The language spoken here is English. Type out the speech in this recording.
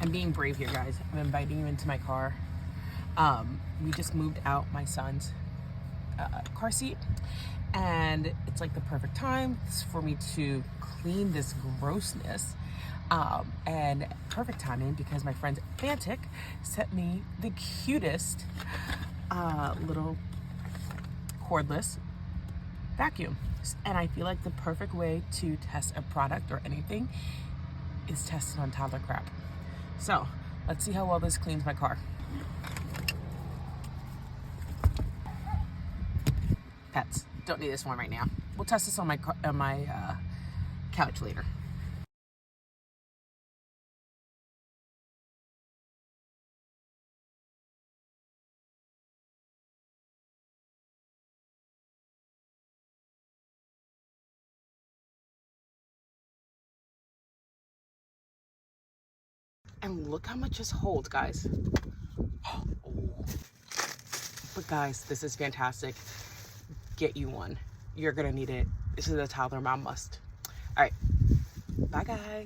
I'm being brave here, guys. I'm inviting you into my car. We just moved out my son's car seat, and it's like the perfect time for me to clean this grossness. And perfect timing because my friend Fanttik sent me the cutest little cordless vacuum. And I feel like the perfect way to test a product or anything is tested on toddler crap. So let's see how well this cleans my car. Pets, don't need this one right now. We'll test this on my couch later. And look how much this holds, guys. Oh. But guys, this is fantastic. Get you one. You're gonna need it. This is a toddler mom must. All right, bye guys.